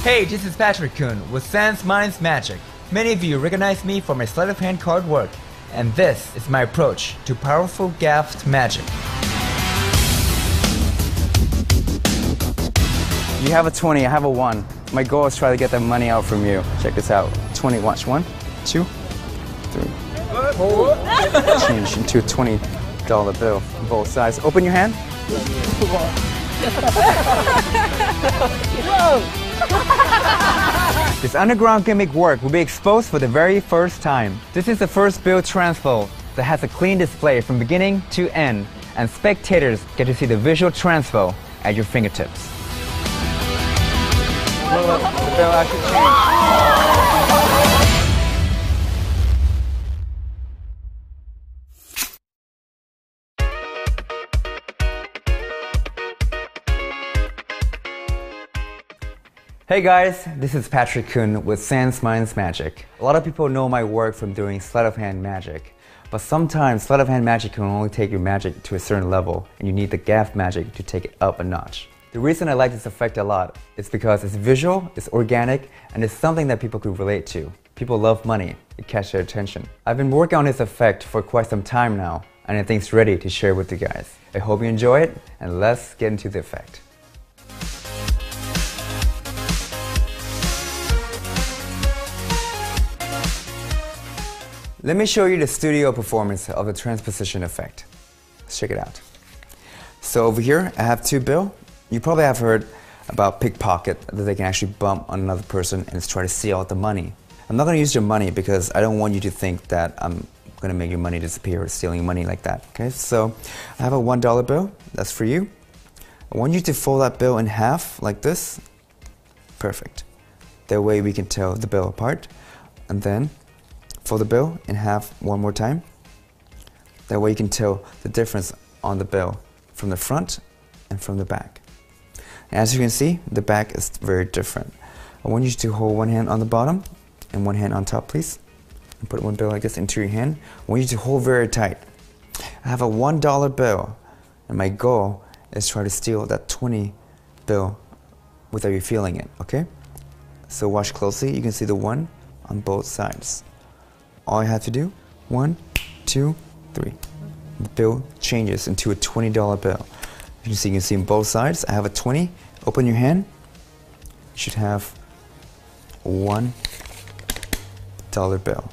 Hey, this is Patrick Kun with Sans Minds Magic. Many of you recognize me for my sleight of hand card work, and this is my approach to powerful gaffed magic. You have a 20, I have a 1. My goal is to try to get that money out from you. Check this out. 20, watch. 1, 2, 3. Change into a $20 bill on both sides. Open your hand. This underground gimmick work will be exposed for the very first time. This is the first bill transfer that has a clean display from beginning to end, and spectators get to see the visual transfer at your fingertips. The bill actually changed. Hey guys, this is Patrick Kun with Sans Minds Magic. A lot of people know my work from doing sleight of hand magic, but sometimes sleight of hand magic can only take your magic to a certain level, and you need the gaff magic to take it up a notch. The reason I like this effect a lot is because it's visual, it's organic, and it's something that people could relate to. People love money, it catches their attention. I've been working on this effect for quite some time now, and I think it's ready to share with you guys. I hope you enjoy it, and let's get into the effect. Let me show you the studio performance of the transposition effect. Let's check it out. So over here, I have two bills. You probably have heard about pickpocket, that they can actually bump on another person and try to steal out the money. I'm not going to use your money because I don't want you to think that I'm going to make your money disappear or stealing money like that. Okay, so I have a $1 bill. That's for you. I want you to fold that bill in half like this. Perfect. That way we can tell the bill apart. And then fold the bill in half one more time. That way you can tell the difference on the bill from the front and from the back. As you can see, the back is very different. I want you to hold one hand on the bottom and one hand on top, please. And put one bill like this into your hand. I want you to hold very tight. I have a $1 bill, and my goal is to try to steal that 20 bill without you feeling it, okay? So watch closely, you can see the 1 on both sides. All I have to do, 1, 2, 3. The bill changes into a $20 bill. You can see on both sides, I have a 20. Open your hand. You should have a $1 bill.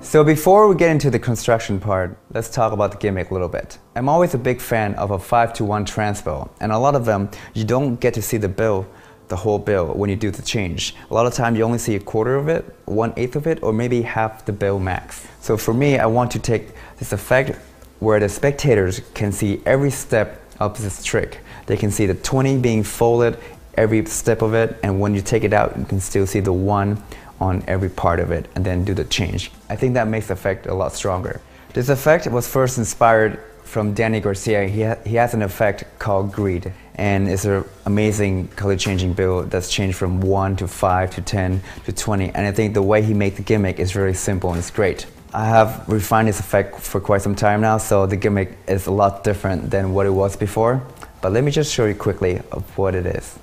So before we get into the construction part, let's talk about the gimmick a little bit. I'm always a big fan of a 5-to-1 transpo, and a lot of them, you don't get to see the bill, the whole bill, when you do the change. A lot of time you only see a quarter of it, 1/8 of it, or maybe half the bill max. So for me, I want to take this effect where the spectators can see every step of this trick. They can see the 20 being folded, every step of it, and when you take it out, you can still see the 1 on every part of it, and then do the change. I think that makes the effect a lot stronger. This effect was first inspired from Danny Garcia. He has an effect called Greed, and it's an amazing color changing bill that's changed from 1 to 5 to 10 to 20, and I think the way he made the gimmick is very simple and it's great. I have refined this effect for quite some time now, so the gimmick is a lot different than what it was before, but let me just show you quickly of what it is.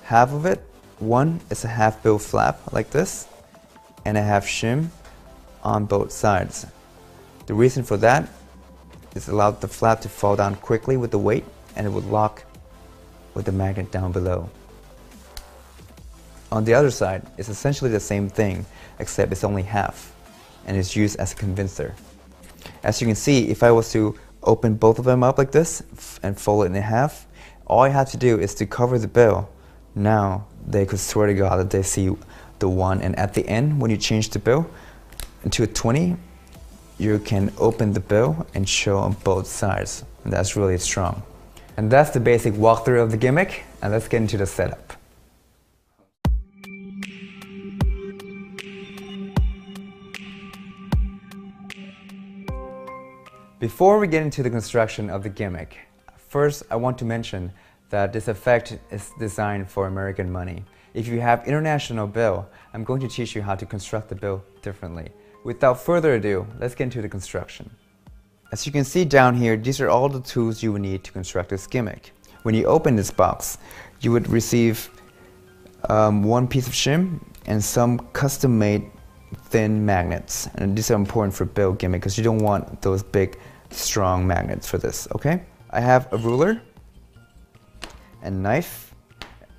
Half of it, 1 is a half bill flap like this, and a half shim on both sides. The reason for that is allow the flap to fall down quickly with the weight, and it would lock with the magnet down below. On the other side, it's essentially the same thing, except it's only half, and it's used as a convincer. As you can see, if I was to open both of them up like this and fold it in half, all I have to do is to cover the bill. Now they could swear to God that they see the 1, and at the end, when you change the bill into a 20, you can open the bill and show on both sides, and that's really strong. And that's the basic walkthrough of the gimmick, and let's get into the setup. Before we get into the construction of the gimmick, first I want to mention that this effect is designed for American money. If you have international bill, I'm going to teach you how to construct the bill differently. Without further ado, let's get into the construction. As you can see down here, these are all the tools you would need to construct this gimmick. When you open this box, you would receive one piece of shim and some custom-made thin magnets. And these are important for build gimmick because you don't want those big, strong magnets for this, okay? I have a ruler and knife.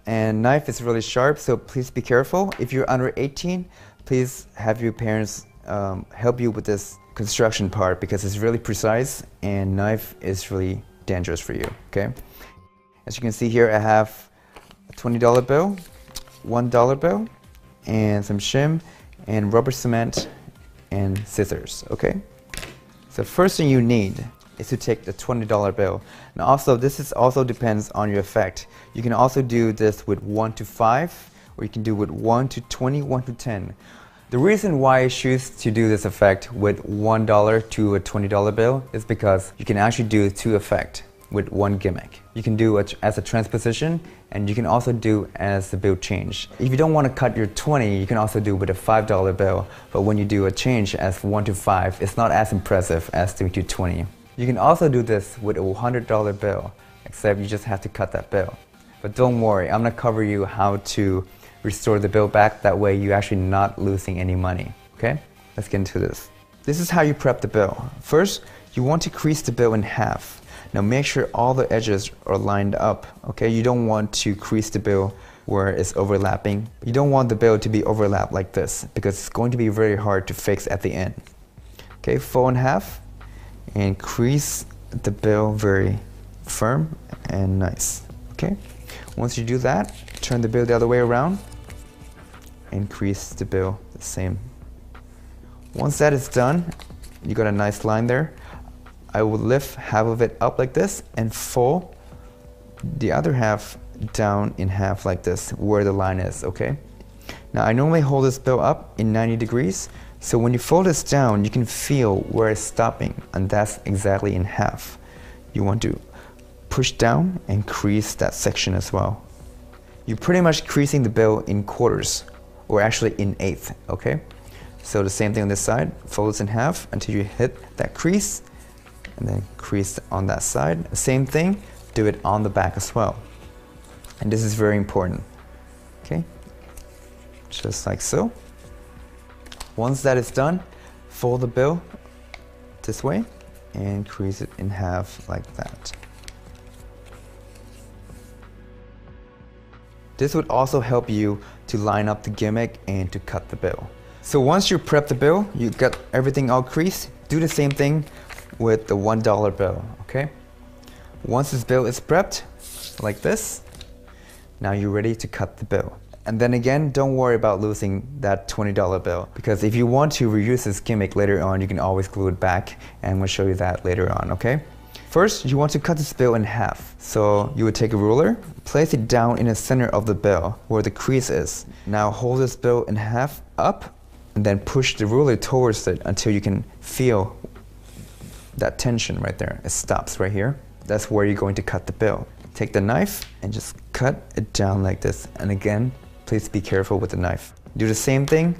And knife is really sharp, so please be careful. If you're under 18, please have your parents help you with this construction part because it's really precise and knife is really dangerous for you, okay? As you can see here, I have a $20 bill, $1 bill, and some shim, and rubber cement, and scissors, okay? So first thing you need is to take the $20 bill. Now also, this also depends on your effect. You can also do this with 1 to 5, or you can do with 1 to 20, 1 to 10. The reason why I choose to do this effect with $1 to a $20 bill is because you can actually do two effects with one gimmick. You can do it as a transposition, and you can also do as the bill change. If you don't want to cut your 20, you can also do with a $5 bill, but when you do a change as 1 to 5, it's not as impressive as 3 to 20. You can also do this with a $100 bill, except you just have to cut that bill. But don't worry, I'm going to cover you how to restore the bill back, that way you're actually not losing any money, okay? Let's get into this. This is how you prep the bill. First, you want to crease the bill in half. Now make sure all the edges are lined up, okay? You don't want to crease the bill where it's overlapping. You don't want the bill to be overlapped like this because it's going to be very hard to fix at the end. Okay, fold in half and crease the bill very firm and nice, okay? Once you do that, turn the bill the other way around and crease the bill the same. Once that is done, you got a nice line there. I will lift half of it up like this and fold the other half down in half like this where the line is, okay? Now I normally hold this bill up in 90 degrees, so when you fold this down, you can feel where it's stopping, and that's exactly in half. You want to push down and crease that section as well. You're pretty much creasing the bill in quarters, or actually in eighth, okay? So the same thing on this side, fold this in half until you hit that crease, and then crease on that side. Same thing, do it on the back as well. And this is very important, okay? Just like so. Once that is done, fold the bill this way and crease it in half like that. This would also help you to line up the gimmick and to cut the bill. So once you prep the bill, you got everything all creased, do the same thing with the $1 bill, okay? Once this bill is prepped, like this, now you're ready to cut the bill. And then again, don't worry about losing that $20 bill, because if you want to reuse this gimmick later on, you can always glue it back, and I'm going to show you that later on, okay? First, you want to cut this bill in half. So you would take a ruler, place it down in the center of the bill where the crease is. Now hold this bill in half up, and then push the ruler towards it until you can feel that tension right there. It stops right here. That's where you're going to cut the bill. Take the knife and just cut it down like this. And again, please be careful with the knife. Do the same thing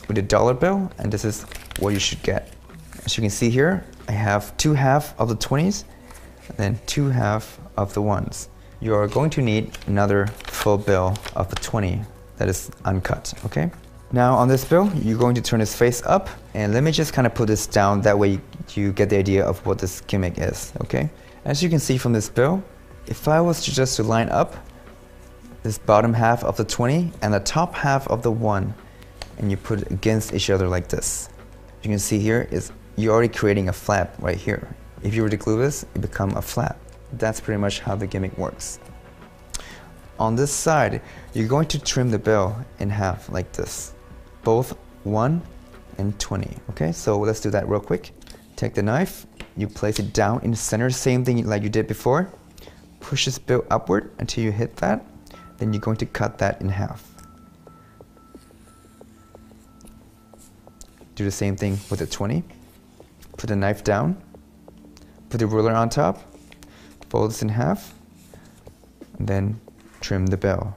with the dollar bill, and this is what you should get. As you can see here, I have 2 halves of the 20s and then 2 halves of the 1s. You are going to need another full bill of the 20 that is uncut, okay? Now on this bill, you're going to turn its face up, and let me just kind of put this down, that way you get the idea of what this gimmick is, okay? As you can see from this bill, if I was to just line up this bottom half of the 20 and the top half of the 1, and you put it against each other like this, you can see here is you're already creating a flap right here. If you were to glue this, it becomes a flap. That's pretty much how the gimmick works. On this side, you're going to trim the bill in half like this, both 1 and 20. Okay, so let's do that real quick. Take the knife, you place it down in the center, same thing like you did before. Push this bill upward until you hit that. Then you're going to cut that in half. Do the same thing with the 20. Put the knife down, put the ruler on top, fold this in half, and then trim the bill.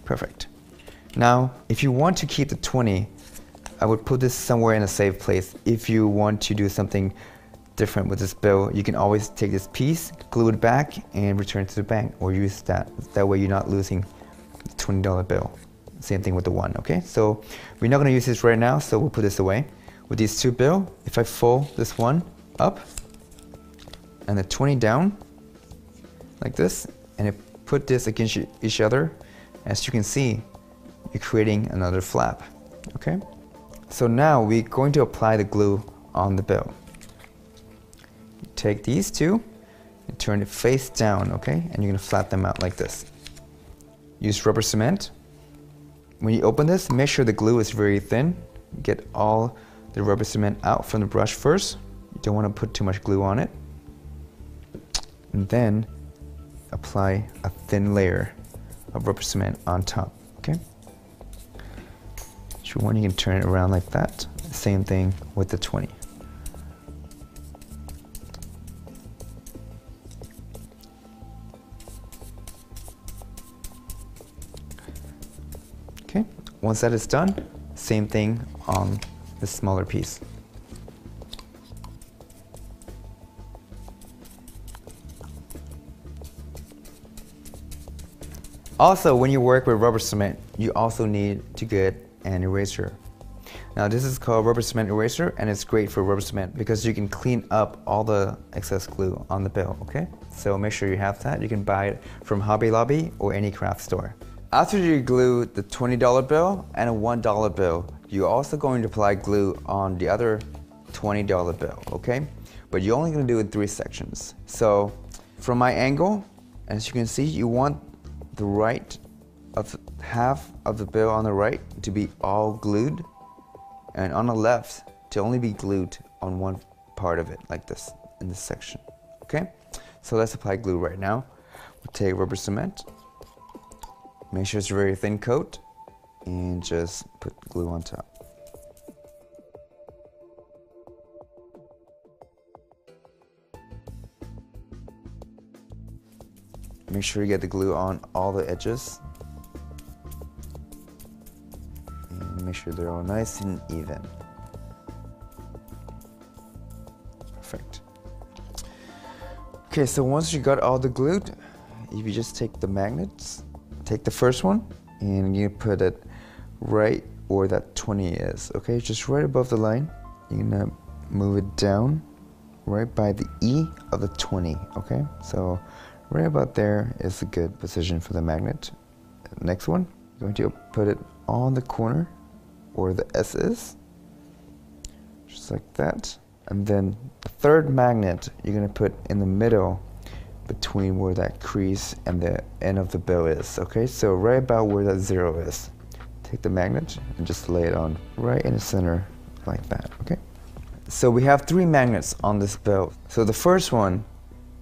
Perfect. Now, if you want to keep the 20 I would put this somewhere in a safe place. If you want to do something different with this bill, you can always take this piece, glue it back, and return it to the bank, or use that. That way you're not losing the $20 bill. Same thing with the 1, okay? So we're not gonna use this right now, so we'll put this away. With these 2 bills, if I fold this 1 up and the 20 down, like this, and I put this against each other, as you can see, you're creating another flap, okay? So now we're going to apply the glue on the bill. Take these 2 and turn it face down, okay? And you're gonna flat them out like this. Use rubber cement. When you open this, make sure the glue is very thin. Get all the rubber cement out from the brush first. You don't want to put too much glue on it. And then apply a thin layer of rubber cement on top, okay? If you want, you can turn it around like that. Same thing with the 20. Okay, once that is done, same thing on the smaller piece. Also, when you work with rubber cement, you also need to get an eraser. Now this is called rubber cement eraser, and it's great for rubber cement because you can clean up all the excess glue on the bill, okay? So make sure you have that. You can buy it from Hobby Lobby or any craft store. After you glue the $20 bill and a $1 bill, you're also going to apply glue on the other $20 bill, okay? But you're only gonna do it in 3 sections. So from my angle, as you can see, you want the right of half of the bill on the right to be all glued, and on the left to only be glued on one part of it, like this, in this section, okay? So let's apply glue right now. We'll take rubber cement, make sure it's a very thin coat, and just put glue on top. Make sure you get the glue on all the edges. And make sure they're all nice and even. Perfect. Okay, so once you got all the glued, you just take the magnets, take the first one, and you put it right where that 20 is, okay? Just right above the line. You're gonna move it down right by the E of the 20, okay? So right about there is a good position for the magnet. Next one, you're going to put it on the corner where the S is, just like that. And then the third magnet, you're going to put in the middle between where that crease and the end of the bill is, okay? So right about where that 0 is. Take the magnet and just lay it on right in the center like that, okay? So we have 3 magnets on this bill. So the first one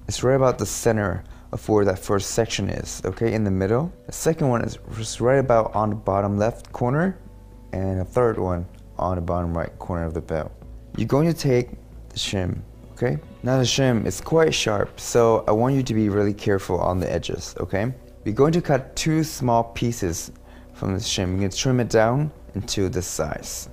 is right about the center of where that first section is, okay, in the middle. The second one is just right about on the bottom left corner, and a third one on the bottom right corner of the bill. You're going to take the shim, okay? Now the shim is quite sharp, so I want you to be really careful on the edges, okay? We're going to cut 2 small pieces from the shim. You're going to trim it down into this size.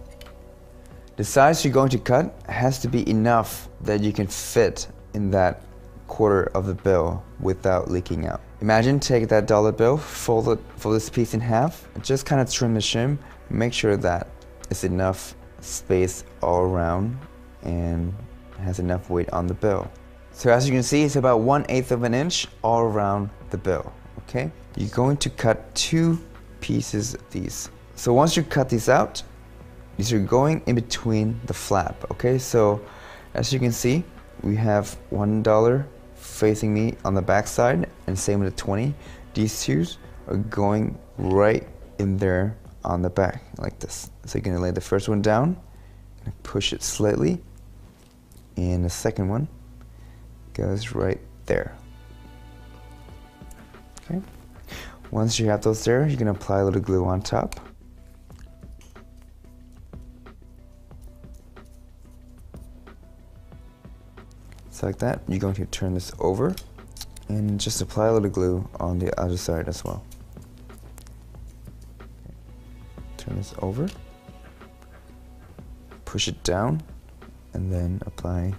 The size you're going to cut has to be enough that you can fit in that quarter of the bill without leaking out. Imagine take that dollar bill, fold this piece in half, and just kind of trim the shim. Make sure that it's enough space all around and has enough weight on the bill. So as you can see, it's about 1/8 of an inch all around the bill, okay? You're going to cut 2 pieces of these. So once you cut these out, these are going in between the flap, okay? So as you can see, we have $1 facing me on the back side, and same with the 20. These 2 are going right in there on the back like this. So you're gonna lay the first one down and push it slightly, and the second one goes right there. Okay. Once you have those there, you're gonna apply a little glue on top. So like that. You're going to turn this over and just apply a little glue on the other side as well. Okay. Turn this over push it down and then apply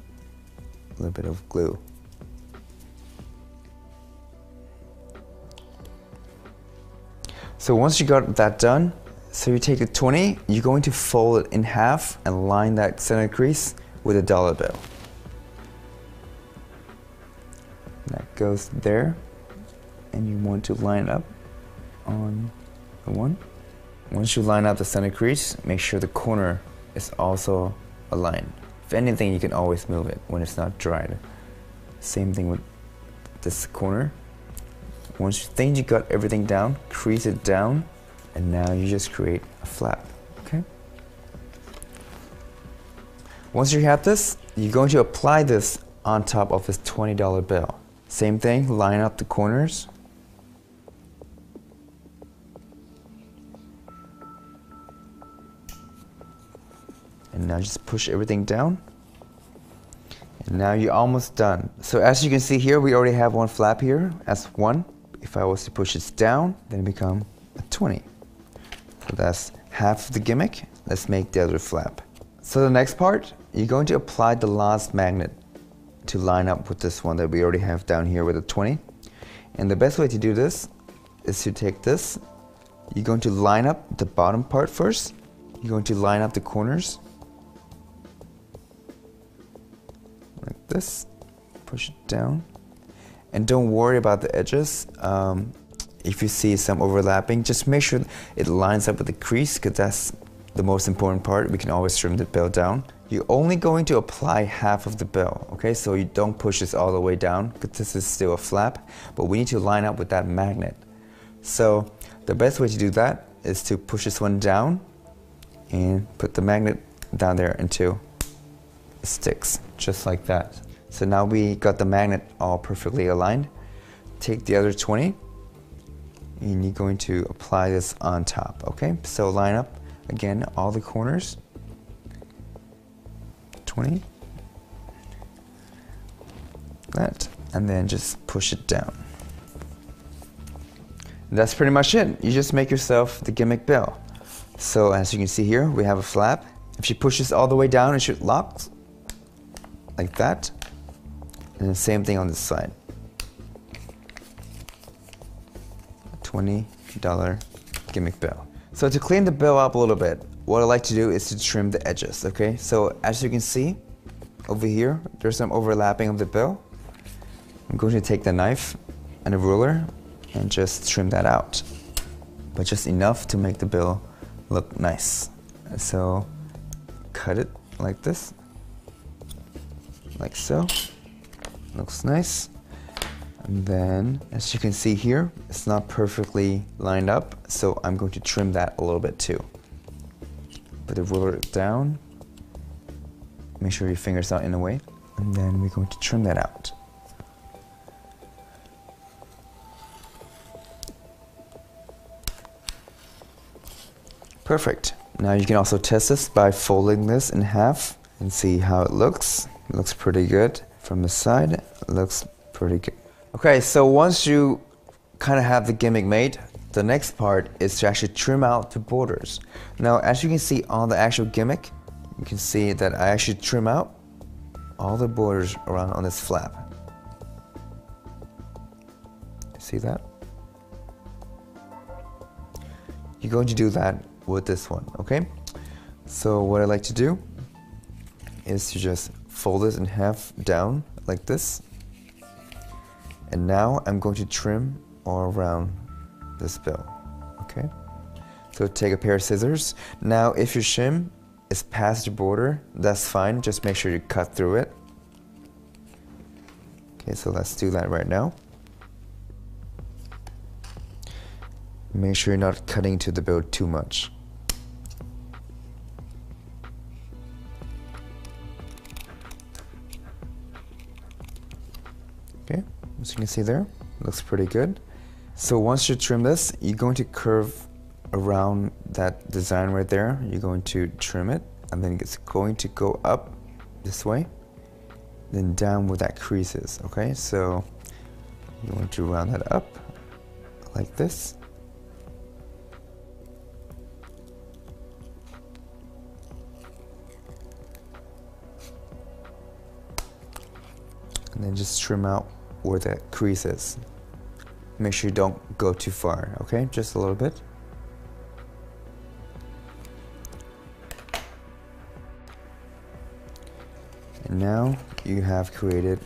a little bit of glue. So once you got that done, so you take the 20, you're going to fold it in half and line that center crease with a dollar bill. That goes there, and you want to line up on the one. Once you line up the center crease, make sure the corner is also aligned. If anything, you can always move it when it's not dried. Same thing with this corner. Once you think you got everything down, crease it down, and now you just create a flap, okay? Once you have this, you're going to apply this on top of this $20 bill. Same thing, line up the corners. And now just push everything down. And now you're almost done. So as you can see here, we already have one flap here as one. If I was to push this down, then it become a 20. So that's half of the gimmick. Let's make the other flap. So the next part, you're going to apply the last magnet to line up with this one that we already have down here with a 20. And the best way to do this is to take this. You're going to line up the bottom part first. You're going to line up the corners. Like this. Push it down. And don't worry about the edges. If you see some overlapping, just make sure it lines up with the crease, because that's the most important part. We can always trim the bill down. You're only going to apply half of the bill, okay? So you don't push this all the way down, because this is still a flap, but we need to line up with that magnet. So the best way to do that is to push this one down and put the magnet down there until it sticks, just like that. So now we got the magnet all perfectly aligned. Take the other 20 and you're going to apply this on top, okay? So line up again all the corners. 20. That, and then just push it down. That's pretty much it. You just make yourself the gimmick bill. So as you can see here, we have a flap. If you push this all the way down, it should lock like that. And the same thing on this side. $20 gimmick bill. So to clean the bill up a little bit, what I like to do is to trim the edges, okay? So as you can see, over here, there's some overlapping of the bill. I'm going to take the knife and a ruler and just trim that out. But just enough to make the bill look nice. So cut it like this, like so. Looks nice. And then, as you can see here, it's not perfectly lined up, so I'm going to trim that a little bit too. Put the ruler down, make sure your finger's not in the way, and then we're going to trim that out. Perfect. Now you can also test this by folding this in half and see how it looks. It looks pretty good. From the side, it looks pretty good. Okay, so once you kind of have the gimmick made, the next part is to actually trim out the borders. Now, as you can see on the actual gimmick, you can see that I actually trim out all the borders around on this flap. See that? You're going to do that with this one, okay? So what I like to do is to just fold it in half down like this. And now I'm going to trim all around this bill, okay? So take a pair of scissors. Now if your shim is past the border, that's fine. Just make sure you cut through it. Okay, so let's do that right now. Make sure you're not cutting to the bill too much. Okay, as you can see there, looks pretty good. So once you trim this, you're going to curve around that design right there. You're going to trim it, and then it's going to go up this way, then down where that crease is, okay? So you want to round that up like this. and then just trim out where the crease is. Make sure you don't go too far, okay? Just a little bit. And now you have created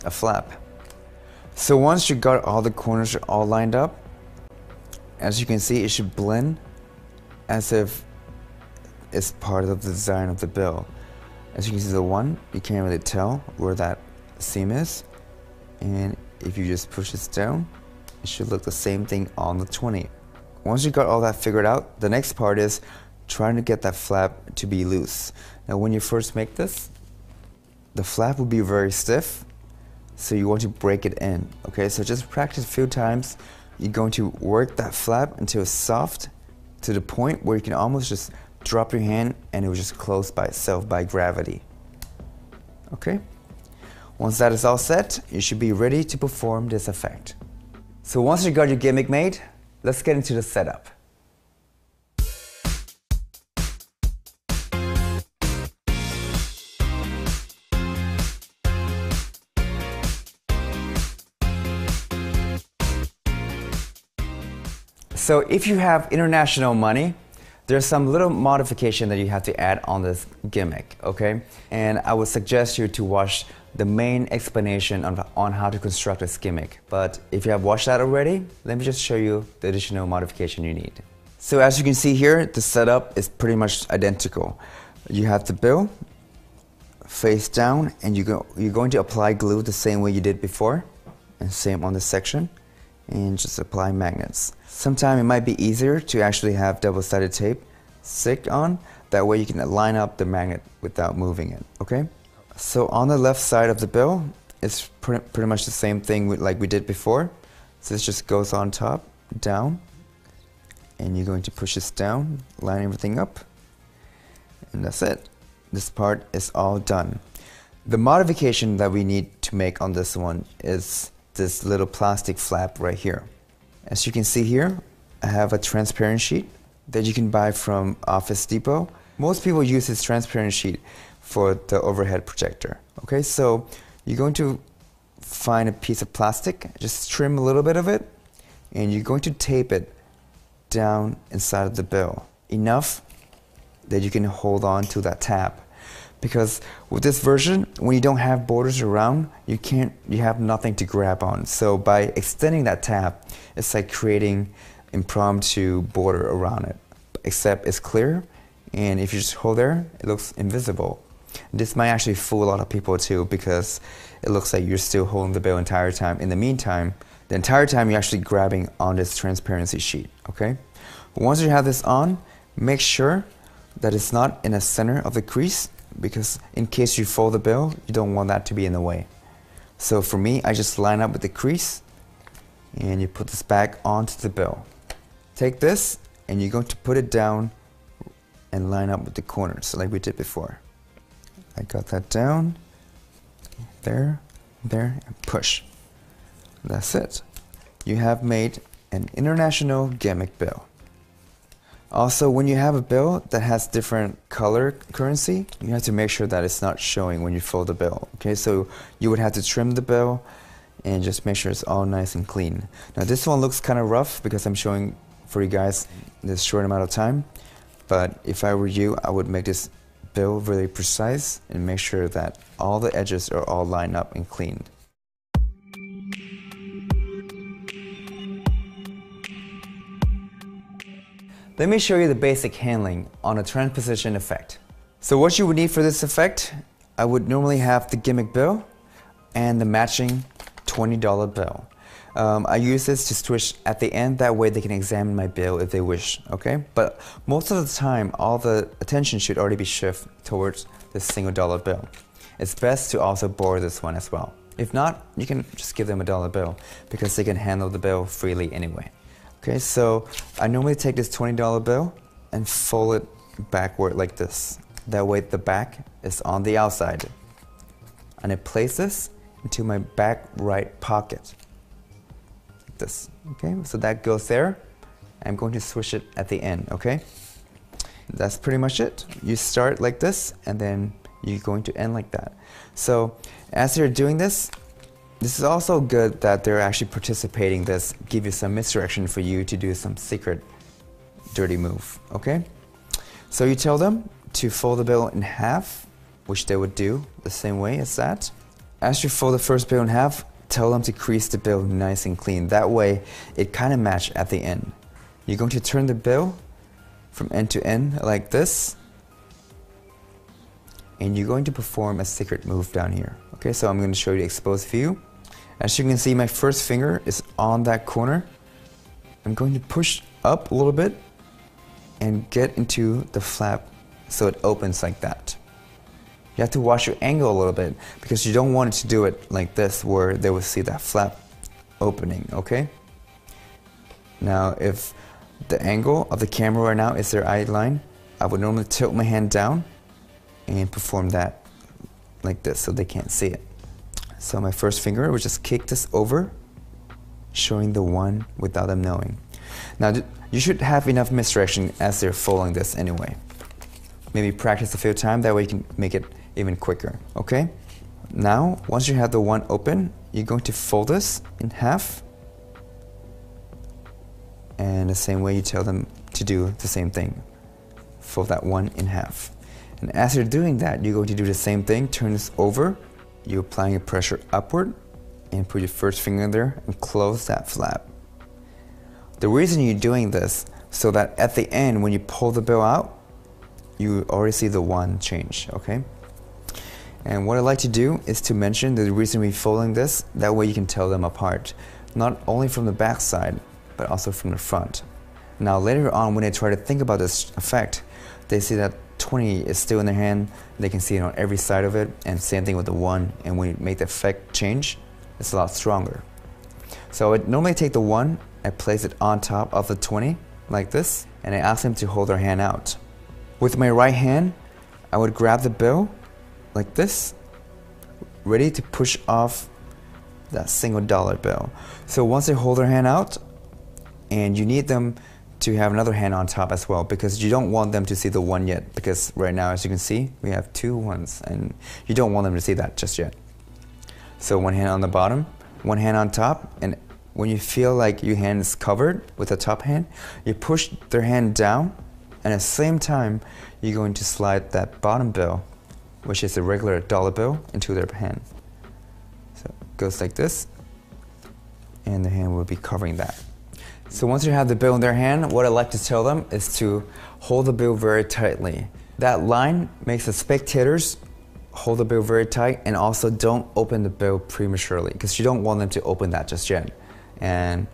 a flap. So once you got all the corners all lined up, as you can see, it should blend as if it's part of the design of the bill. As you can see, the one, you can't really tell where that seam is. And if you just push this down, it should look the same thing on the 20. Once you got all that figured out, the next part is trying to get that flap to be loose. Now when you first make this, the flap will be very stiff, so you want to break it in. Okay, so just practice a few times. You're going to work that flap until it's soft to the point where you can almost just drop your hand and it will just close by itself by gravity. Okay? Once that is all set, you should be ready to perform this effect. So once you got your gimmick made, let's get into the setup. So if you have international money, there's some little modification that you have to add on this gimmick, okay? And I would suggest you to watch the main explanation on how to construct this gimmick. But if you have watched that already, let me just show you the additional modification you need. So as you can see here, the setup is pretty much identical. You have the bill face down, and you're going to apply glue the same way you did before, and same on this section, and just apply magnets. Sometimes it might be easier to actually have double-sided tape stick on, that way you can line up the magnet without moving it, okay? So on the left side of the bill, it's pretty much the same thing like we did before. So this just goes on top, down, and you're going to push this down, line everything up, and that's it. This part is all done. The modification that we need to make on this one is this little plastic flap right here. As you can see here, I have a transparent sheet that you can buy from Office Depot. Most people use this transparent sheet for the overhead projector. Okay, so you're going to find a piece of plastic, just trim a little bit of it, and you're going to tape it down inside of the bill, enough that you can hold on to that tab. Because with this version, when you don't have borders around, you have nothing to grab on. So by extending that tab, it's like creating impromptu border around it. Except it's clear, and if you just hold there, it looks invisible. This might actually fool a lot of people too, because it looks like you're still holding the bill the entire time. In the meantime, the entire time you're actually grabbing on this transparency sheet, okay? Once you have this on, make sure that it's not in the center of the crease, because in case you fold the bill, you don't want that to be in the way. So for me, I just line up with the crease, and you put this back onto the bill. Take this, and you're going to put it down and line up with the corners, like we did before. I got that down, there, and push. That's it. You have made an international gimmick bill. Also, when you have a bill that has different color currency, you have to make sure that it's not showing when you fold the bill. Okay, so you would have to trim the bill and just make sure it's all nice and clean. Now this one looks kind of rough because I'm showing for you guys this short amount of time, but if I were you, I would make this bill really precise and make sure that all the edges are all lined up and cleaned. Let me show you the basic handling on a transposition effect. So what you would need for this effect, I would normally have the gimmick bill and the matching $20 bill. I use this to switch at the end, that way they can examine my bill if they wish, okay? But most of the time, all the attention should already be shifted towards this single dollar bill. It's best to also borrow this one as well. If not, you can just give them a dollar bill because they can handle the bill freely anyway. Okay, so I normally take this $20 bill and fold it backward like this. That way the back is on the outside. And I place this into my back right pocket. Like this, okay? So that goes there. I'm going to switch it at the end, okay? That's pretty much it. You start like this, and then you're going to end like that. So as you're doing this is also good that they're actually participating this, give you some misdirection for you to do some secret dirty move, okay? So you tell them to fold the bill in half, which they would do the same way as that. As you fold the first bill in half, tell them to crease the bill nice and clean. That way it kind of matches at the end. You're going to turn the bill from end to end like this, and you're going to perform a secret move down here. Okay, so I'm going to show you the exposed view. As you can see, my first finger is on that corner. I'm going to push up a little bit and get into the flap so it opens like that. You have to watch your angle a little bit because you don't want it to do it like this where they will see that flap opening, okay? Now if the angle of the camera right now is their eye line, I would normally tilt my hand down and perform that like this so they can't see it. So my first finger would just kick this over, showing the 1 without them knowing. Now you should have enough misdirection as they're folding this anyway. Maybe practice a few times, that way you can make it even quicker, okay? Now, once you have the 1 open, you're going to fold this in half. And the same way you tell them to do the same thing. Fold that 1 in half. And as you're doing that, you're going to do the same thing, turn this over. You're applying a pressure upward and put your first finger in there and close that flap. The reason you're doing this, so that at the end, when you pull the bill out, you already see the 1 change, okay? And what I like to do is to mention the reason we're folding this, that way you can tell them apart, not only from the back side, but also from the front. Now later on, when they try to think about this effect, they see that 20 is still in their hand, they can see it on every side of it, and same thing with the 1, and when you make the effect change, it's a lot stronger. So I would normally take the 1, I place it on top of the 20, like this, and I ask them to hold their hand out. With my right hand, I would grab the bill, like this, ready to push off that single dollar bill. So once they hold their hand out, and you need them to have another hand on top as well, because you don't want them to see the 1 yet, because right now, as you can see, we have 2 1s, and you don't want them to see that just yet. So 1 hand on the bottom, 1 hand on top, and when you feel like your hand is covered with the top hand, you push their hand down, and at the same time, you're going to slide that bottom bill, which is a regular dollar bill, into their hand. So it goes like this, and the hand will be covering that. So once you have the bill in their hand, what I like to tell them is to hold the bill very tightly. That line makes the spectators hold the bill very tight, and also don't open the bill prematurely, because you don't want them to open that just yet. And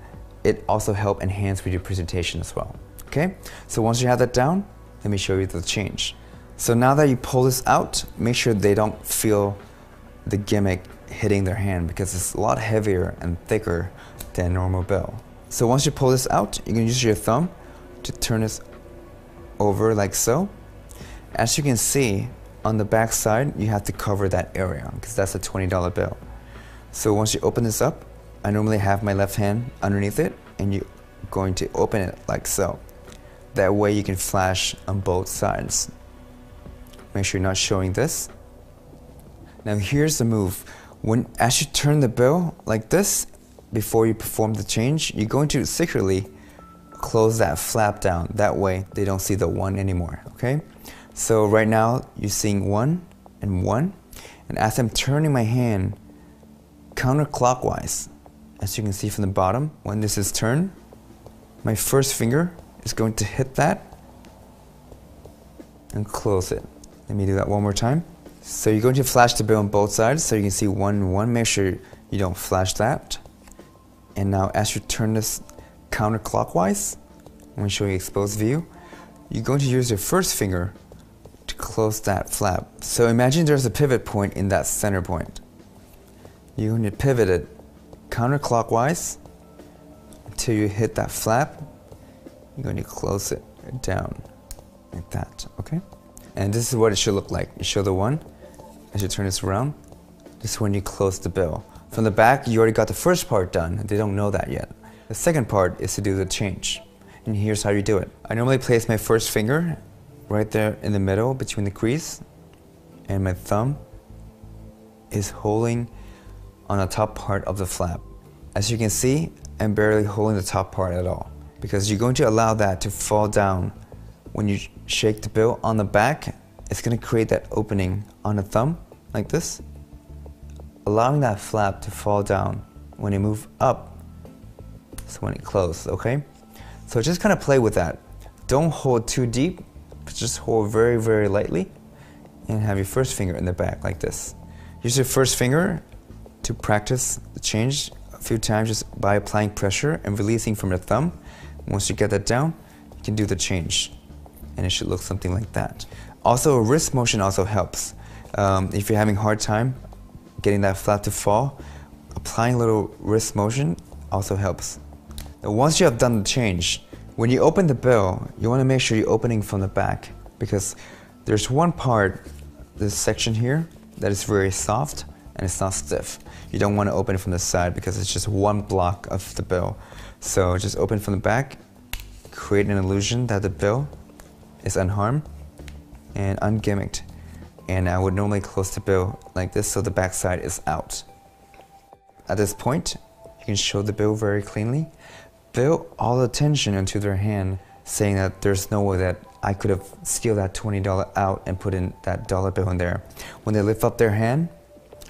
it also helps enhance with your presentation as well. Okay, so once you have that down, let me show you the change. So now that you pull this out, make sure they don't feel the gimmick hitting their hand, because it's a lot heavier and thicker than a normal bill. So once you pull this out, you can use your thumb to turn this over like so. As you can see, on the back side, you have to cover that area, because that's a $20 bill. So once you open this up, I normally have my left hand underneath it, and you're going to open it like so. That way you can flash on both sides. Make sure you're not showing this. Now here's the move. As you turn the bill like this, before you perform the change, you're going to secretly close that flap down. That way they don't see the 1 anymore, okay? So right now you're seeing 1 and 1. And as I'm turning my hand counterclockwise, as you can see from the bottom, when this is turned, my first finger is going to hit that and close it. Let me do that one more time. So you're going to flash the bill on both sides, so you can see 1 and 1. Make sure you don't flash that. And now as you turn this counterclockwise, I'm going to show you exposed view, you're going to use your first finger to close that flap. So imagine there's a pivot point in that center point. You're going to pivot it counterclockwise until you hit that flap. You're going to close it down like that, okay? And this is what it should look like. You show the 1, as you turn this around, this is when you close the bill. From the back, you already got the first part done. They don't know that yet. The second part is to do the change. And here's how you do it. I normally place my first finger right there in the middle between the crease. and my thumb is holding on the top part of the flap. As you can see, I'm barely holding the top part at all, because you're going to allow that to fall down. When you shake the bill on the back, it's going to create that opening on the thumb, like this, allowing that flap to fall down when you move up, so when it closes, okay? So just kind of play with that. Don't hold too deep, but just hold very, very lightly, and have your first finger in the back like this. Use your first finger to practice the change a few times just by applying pressure and releasing from the thumb. Once you get that down, you can do the change, and it should look something like that. Also, wrist motion also helps. If you're having a hard time getting that flap to fall, applying a little wrist motion also helps. Now, once you have done the change, when you open the bill, you want to make sure you're opening from the back, because there's one part, this section here, that is very soft and it's not stiff. You don't want to open it from the side because it's just one block of the bill. So just open from the back, create an illusion that the bill is unharmed and ungimmicked. And I would normally close the bill like this so the back side is out. At this point, you can show the bill very cleanly. Build all the tension into their hand, saying that there's no way that I could have steal that $20 out and put in that dollar bill in there. When they lift up their hand,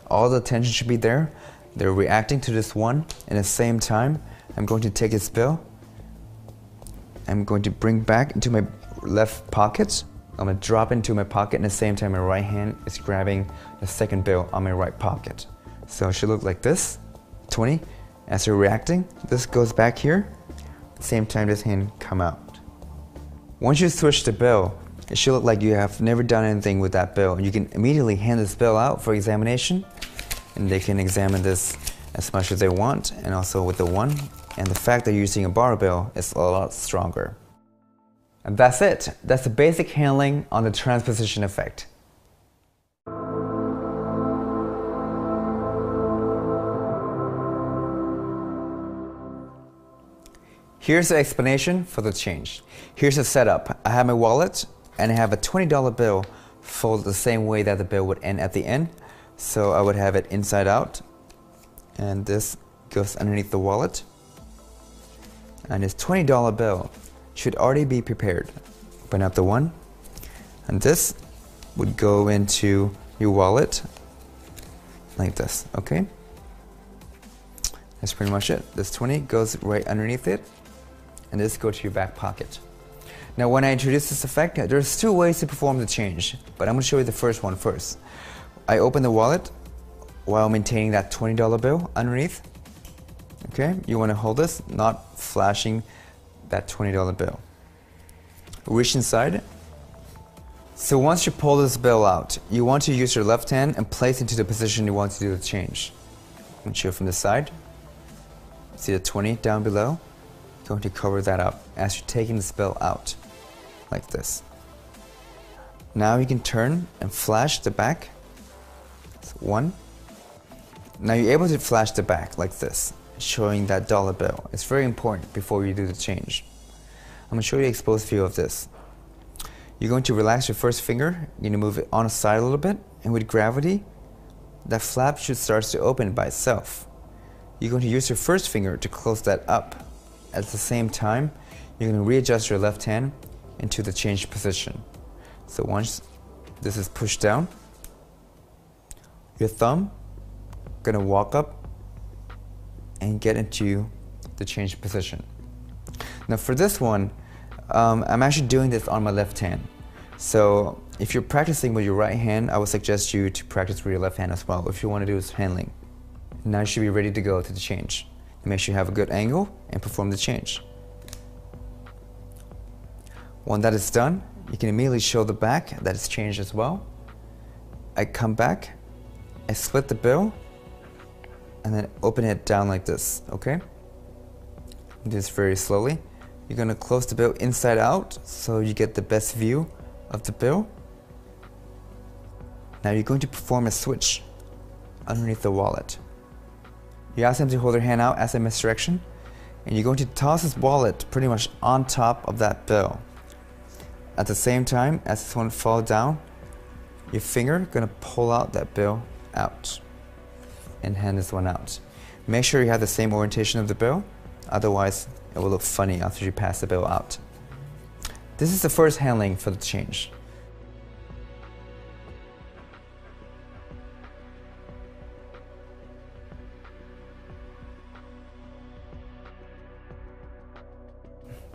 all the tension should be there. They're reacting to this one. At the same time, I'm going to take this bill. I'm going to bring back into my left pocket. I'm going to drop into my pocket, and at the same time my right hand is grabbing the second bill on my right pocket. So it should look like this, 20. As you're reacting, this goes back here. At the same time, this hand come out. Once you switch the bill, it should look like you have never done anything with that bill. You can immediately hand this bill out for examination, and they can examine this as much as they want, and also with the one. And the fact that you're using a bar bill is a lot stronger. And that's it. That's the basic handling on the transposition effect. Here's the explanation for the change. Here's the setup. I have my wallet and I have a $20 bill folded the same way that the bill would end at the end. So I would have it inside out, and this goes underneath the wallet. And this $20 bill should already be prepared. Open up the one, and this would go into your wallet like this, okay? That's pretty much it. This 20 goes right underneath it, and this goes to your back pocket. Now when I introduce this effect, there's two ways to perform the change, but I'm going to show you the first one first. I open the wallet while maintaining that $20 bill underneath. Okay, you want to hold this, not flashing that $20 bill. Reach inside. So once you pull this bill out, you want to use your left hand and place it into the position you want to do the change. I'm going to show from the side. See the 20 down below? Going to cover that up as you're taking this bill out, like this. Now you can turn and flash the back. That's one. Now you're able to flash the back like this, showing that dollar bill. It's very important before you do the change. I'm going to show you the exposed view of this. You're going to relax your first finger. You're going to move it on the side a little bit, and with gravity, that flap should start to open by itself. You're going to use your first finger to close that up. At the same time, you're going to readjust your left hand into the changed position. So once this is pushed down, your thumb going to walk up and get into the changed position. Now for this one, I'm actually doing this on my left hand. So if you're practicing with your right hand, I would suggest you to practice with your left hand as well if you want to do this handling. Now you should be ready to go to the change. Make sure you have a good angle and perform the change. When that is done, you can immediately show the back that it's changed as well. I come back, I split the bill, and then open it down like this, okay? Do this very slowly. You're going to close the bill inside out so you get the best view of the bill. Now you're going to perform a switch underneath the wallet. You ask them to hold their hand out as a misdirection, and you're going to toss this wallet pretty much on top of that bill. At the same time, as this one falls down, your finger gonna pull out that bill out and hand this one out. Make sure you have the same orientation of the bill, otherwise it will look funny after you pass the bill out. This is the first handling for the change.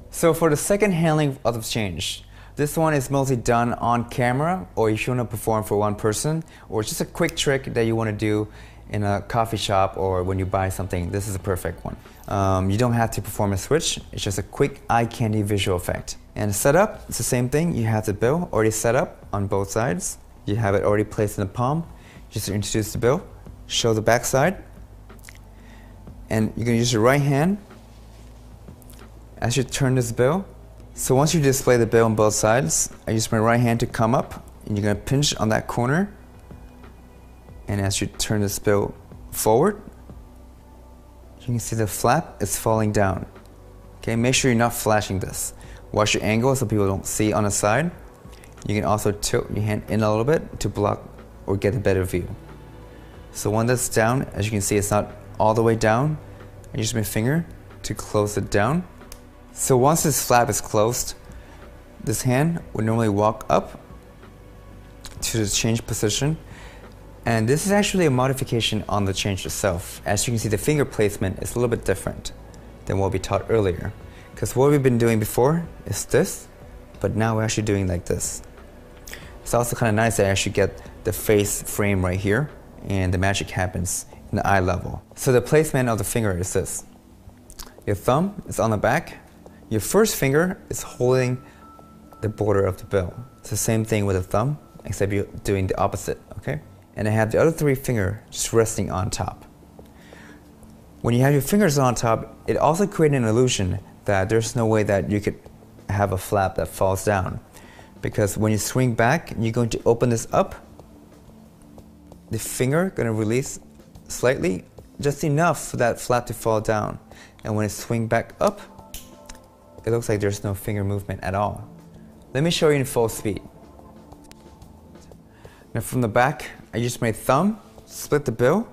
So for the second handling of the change, this one is mostly done on camera, or if you want to perform for one person, or it's just a quick trick that you want to do in a coffee shop or when you buy something. This is a perfect one. You don't have to perform a switch, it's just a quick eye candy visual effect. And the setup, it's the same thing. You have the bill already set up on both sides. You have it already placed in the palm. Just introduce the bill, show the back side, and you're going to use your right hand as you turn this bill. So once you display the bill on both sides, I use my right hand to come up, and you're going to pinch on that corner. And as you turn this bill forward, you can see the flap is falling down. Okay, make sure you're not flashing this. Watch your angle so people don't see on the side. You can also tilt your hand in a little bit to block or get a better view. So when that's down, as you can see, it's not all the way down. I use my finger to close it down. So once this flap is closed, this hand would normally walk up to the change position. And this is actually a modification on the change itself. As you can see, the finger placement is a little bit different than what we taught earlier. Because what we've been doing before is this, but now we're actually doing like this. It's also kind of nice that I actually get the face frame right here, and the magic happens in the eye level. So the placement of the finger is this. Your thumb is on the back. Your first finger is holding the border of the bill. It's the same thing with the thumb, except you're doing the opposite, okay? And I have the other three fingers just resting on top. When you have your fingers on top, it also creates an illusion that there's no way that you could have a flap that falls down. Because when you swing back, you're going to open this up. The finger going to release slightly, just enough for that flap to fall down. And when it swings back up, it looks like there's no finger movement at all. Let me show you in full speed. Now from the back, I use my thumb, split the bill,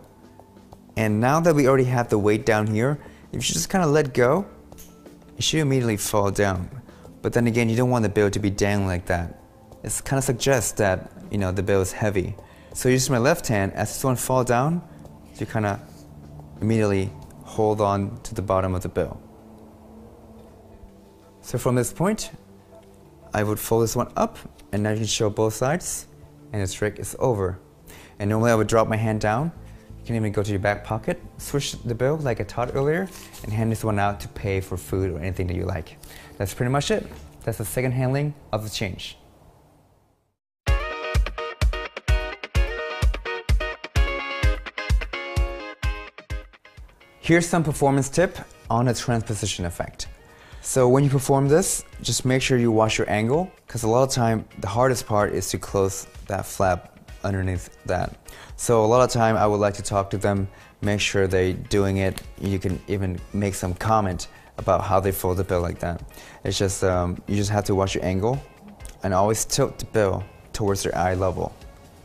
and now that we already have the weight down here, if you just kind of let go, it should immediately fall down. But then again, you don't want the bill to be dangling like that. It kind of suggests that, you know, the bill is heavy. So I use my left hand, as this one falls down, you kind of immediately hold on to the bottom of the bill. So from this point, I would fold this one up, and now you can show both sides, and the trick is over. And normally I would drop my hand down. You can even go to your back pocket, switch the bill like I taught earlier, and hand this one out to pay for food or anything that you like. That's pretty much it. That's the second handling of the change. Here's some performance tip on the transposition effect. So when you perform this, just make sure you watch your angle, because a lot of time the hardest part is to close that flap underneath that. So a lot of time I would like to talk to them, make sure they're doing it. You can even make some comment about how they fold the bill like that. It's just, you just have to watch your angle and always tilt the bill towards their eye level.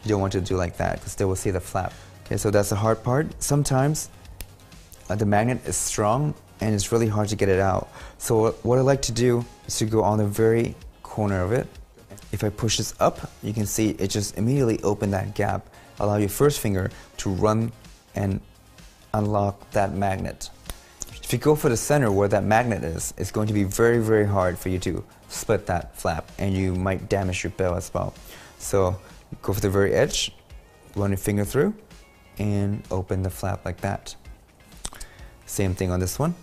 You don't want to do like that because they will see the flap. Okay, so that's the hard part. Sometimes the magnet is strong and it's really hard to get it out. So what I like to do is to go on the very corner of it. If I push this up, you can see it just immediately opened that gap. Allow your first finger to run and unlock that magnet. If you go for the center where that magnet is, it's going to be very, very hard for you to split that flap, and you might damage your bill as well. So go for the very edge, run your finger through, and open the flap like that. Same thing on this one.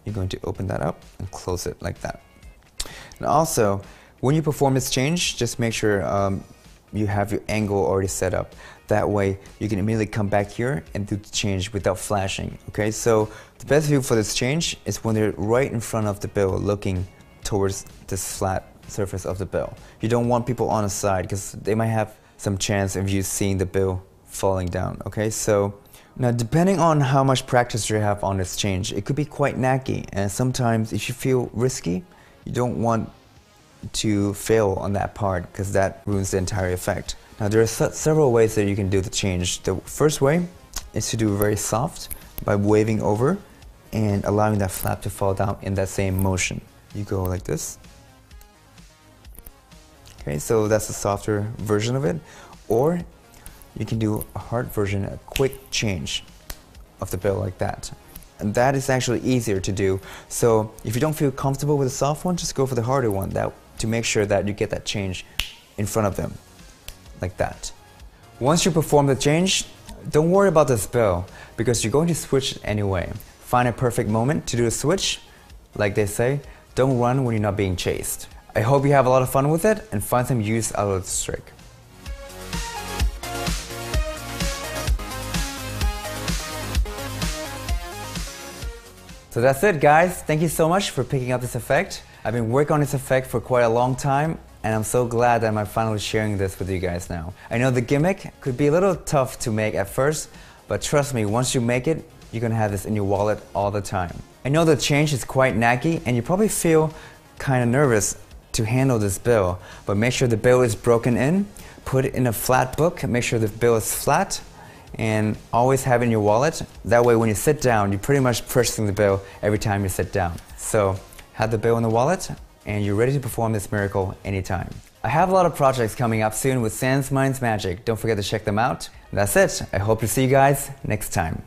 You're going to open that up and close it like that. And also, when you perform this change, just make sure you have your angle already set up. That way, you can immediately come back here and do the change without flashing. Okay, so the best view for this change is when they're right in front of the bill, looking towards this flat surface of the bill. You don't want people on the side because they might have some chance of you seeing the bill falling down. Okay, so now depending on how much practice you have on this change, it could be quite knacky, and sometimes if you feel risky, you don't want to fail on that part because that ruins the entire effect. Now there are several ways that you can do the change. The first way is to do very soft by waving over and allowing that flap to fall down in that same motion. You go like this. Okay, so that's a softer version of it. Or you can do a hard version, a quick change of the bill like that. And that is actually easier to do. So if you don't feel comfortable with the soft one, just go for the harder one to make sure that you get that change in front of them, like that. Once you perform the change, don't worry about the bill because you're going to switch anyway. Find a perfect moment to do a switch. Like they say, don't run when you're not being chased. I hope you have a lot of fun with it and find some use out of this trick. So that's it, guys. Thank you so much for picking up this effect. I've been working on this effect for quite a long time and I'm so glad that I'm finally sharing this with you guys now. I know the gimmick could be a little tough to make at first, but trust me, once you make it, you're gonna have this in your wallet all the time. I know the change is quite knacky and you probably feel kind of nervous to handle this bill, but make sure the bill is broken in, put it in a flat book, make sure the bill is flat, and always have it in your wallet. That way when you sit down, you're pretty much purchasing the bill every time you sit down. So have the bill in the wallet and you're ready to perform this miracle anytime. I have a lot of projects coming up soon with Sans Minds Magic. Don't forget to check them out. That's it. I hope to see you guys next time.